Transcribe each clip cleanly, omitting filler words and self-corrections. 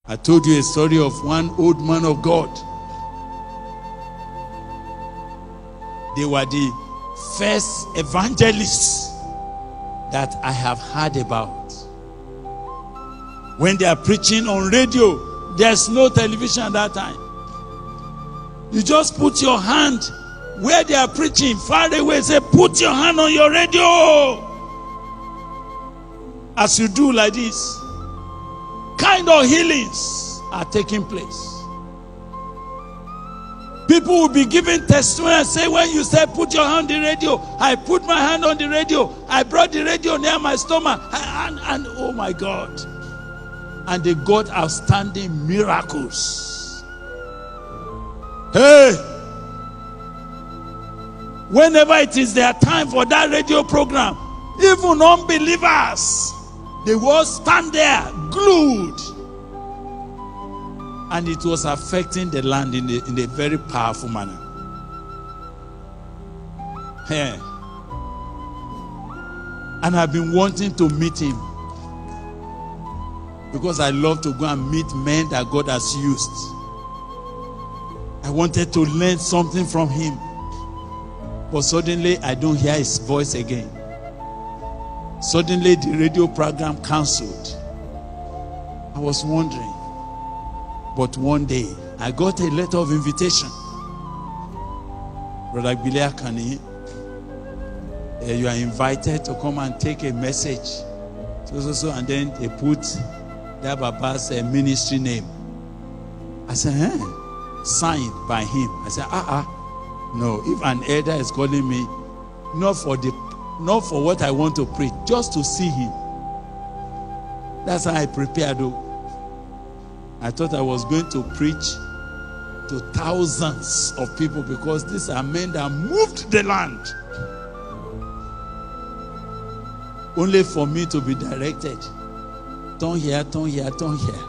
I told you a story of one old man of God. They were the first evangelists that I have heard about. When they are preaching on radio, there's no television at that time. You just put your hand where they are preaching, far away, say, put your hand on your radio. As you do like this, kind of healings are taking place. People will be giving testimony and say, when you say put your hand on the radio, I put my hand on the radio, I brought the radio near my stomach, and oh my God. And they got outstanding miracles. Hey! Whenever it is their time for that radio program, even unbelievers, they will stand there glued. And it was affecting the land in a very powerful manner. Yeah. And I've been wanting to meet him, because I love to go and meet men that God has used. I wanted to learn something from him. But suddenly I don't hear his voice again. Suddenly the radio program cancelled. I was wondering. But one day I got a letter of invitation. Brother Bilea Kani, you are invited to come and take a message. So, and then they put that Baba's ministry name. I said, signed by him. I said, no, if an elder is calling me, not for what I want to preach, just to see him. That's how I prepared. I thought I was going to preach to thousands of people, because these are men that moved the land. Only for me to be directed. Turn here, turn here, turn here.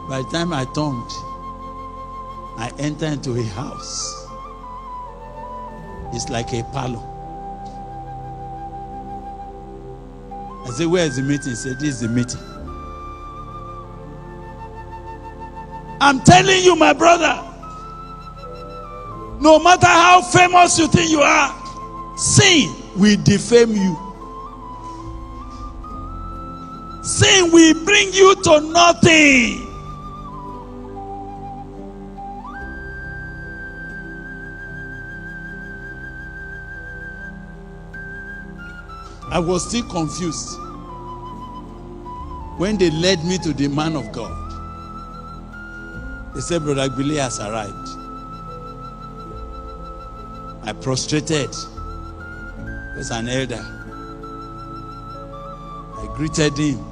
By the time I turned, I entered into a house. It's like a parlor. I said, where is the meeting? He said, this is the meeting. I'm telling you, my brother, no matter how famous you think you are, sin will defame you. Sin will bring you to nothing. I was still confused when they led me to the man of God. They said, Brother Billy has arrived. I prostrated. He was an elder. I greeted him.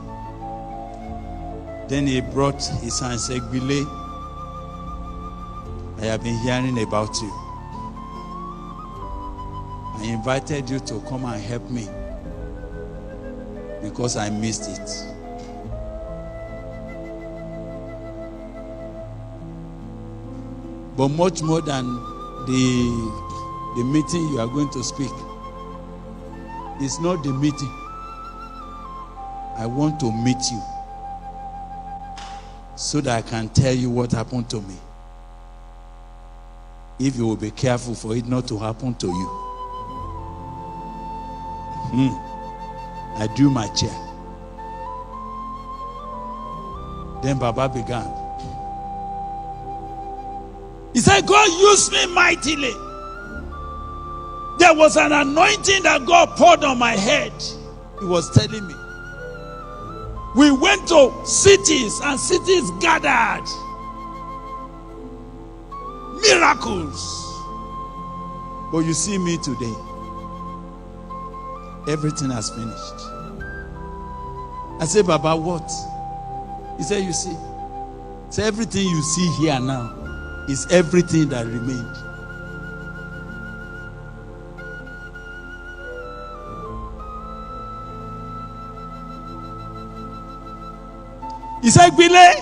Then he brought his hand and said, Billy, I have been hearing about you. I invited you to come and help me, because I missed it. But much more than the meeting you are going to speak, it's not the meeting. I want to meet you so that I can tell you what happened to me. If you will be careful for it not to happen to you. I drew my chair. Then Baba began. He said, God used me mightily. There was an anointing that God poured on my head. He was telling me. We went to cities and cities gathered. Miracles. But you see me today. Everything has finished. I said, Baba, what? He said, you see. So everything you see here now is everything that remained. He said, Billy,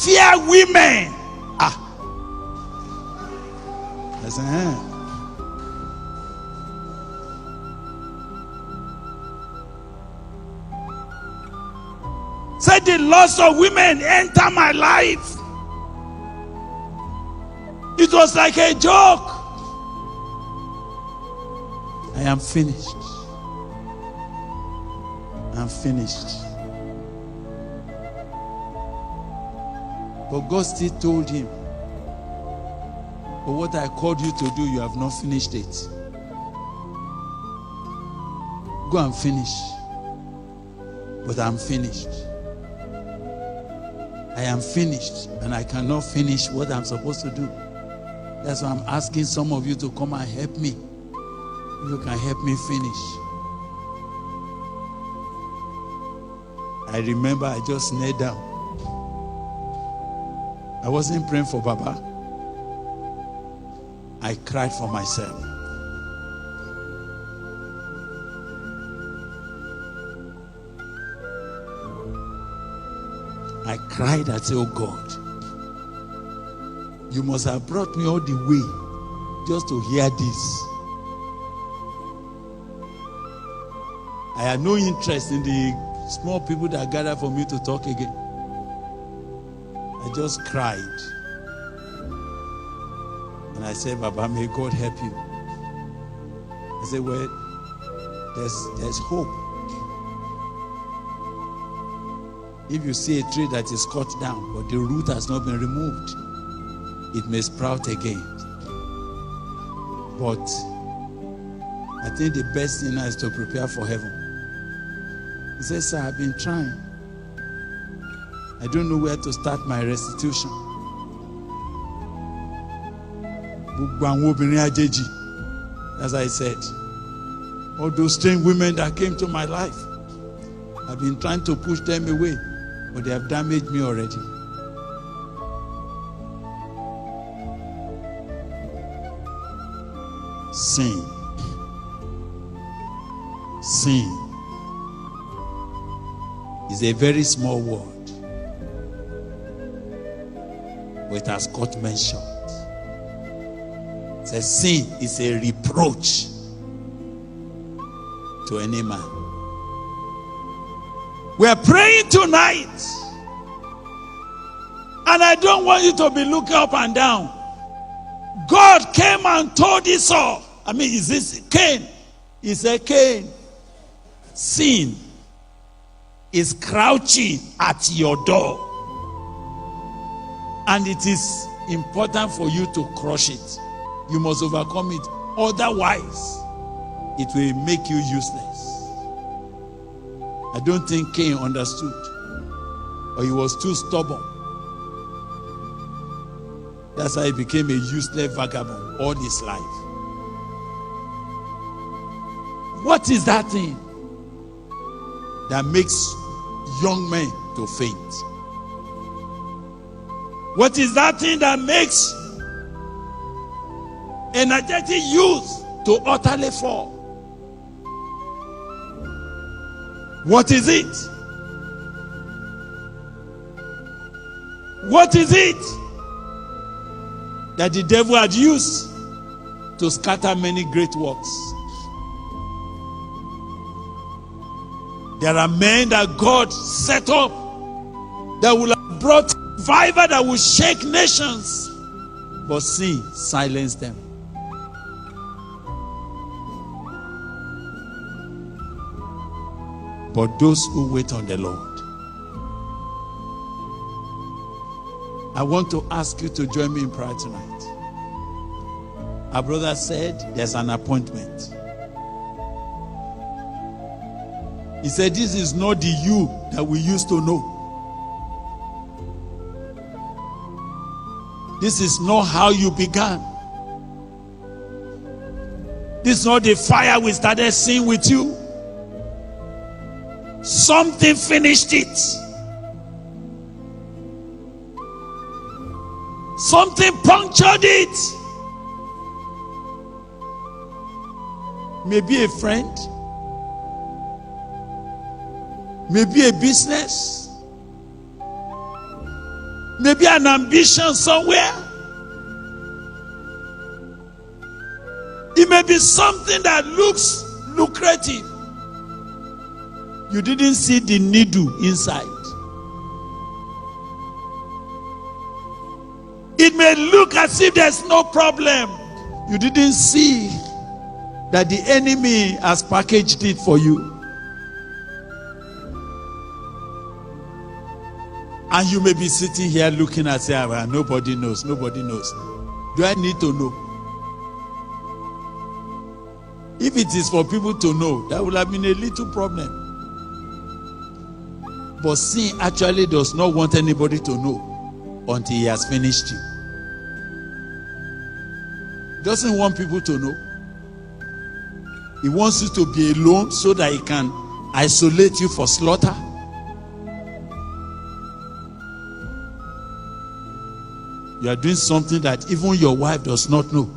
fear women. I said, Said the lust of women enter my life. It was like a joke. I am finished. I'm finished. But God still told him, but what I called you to do, you have not finished it. Go and finish. But I'm finished. I am finished, and I cannot finish what I'm supposed to do. That's why I'm asking some of you to come and help me. You can help me finish. I remember I just knelt down. I wasn't praying for Baba. I cried for myself. I cried. I said, oh God, you must have brought me all the way just to hear this. I had no interest in the small people that gathered for me to talk again. I just cried. And I said, Baba, may God help you. I said, well, there's hope. If you see a tree that is cut down, but the root has not been removed, it may sprout again. But I think the best thing now is to prepare for heaven. He says, sir, I've been trying. I don't know where to start my restitution. As I said, all those strange women that came to my life, I've been trying to push them away, but they have damaged me already. Sin. Sin is a very small word, but it has cut men short. It says sin is a reproach to any man. We are praying tonight, and I don't want you to be looking up and down. God came and told Esau, is this Cain? He said, Cain, sin is crouching at your door, and it is important for you to crush it. You must overcome it. Otherwise, it will make you useless. I don't think Cain understood, or he was too stubborn. That's how he became a useless vagabond all his life. What is that thing that makes young men to faint? What is that thing that makes energetic youth to utterly fall? What is it? What is it that the devil had used to scatter many great works? There are men that God set up that will have brought revival that will shake nations, but sin silenced them. But those who wait on the Lord, I want to ask you to join me in prayer tonight. Our brother said there's an appointment. He said this is not the you that we used to know. This is not how you began. This is not the fire we started seeing with you. Something finished it. Something punctured it. Maybe a friend, maybe a business, maybe an ambition somewhere. It may be something that looks lucrative. You didn't see the needle inside. It may look as if there's no problem. You didn't see that the enemy has packaged it for you. And you may be sitting here looking and saying, well, nobody knows, nobody knows. Do I need to know? If it is for people to know, that would have been a little problem. But sin actually does not want anybody to know until he has finished you. He doesn't want people to know. He wants you to be alone so that he can isolate you for slaughter. You are doing something that even your wife does not know.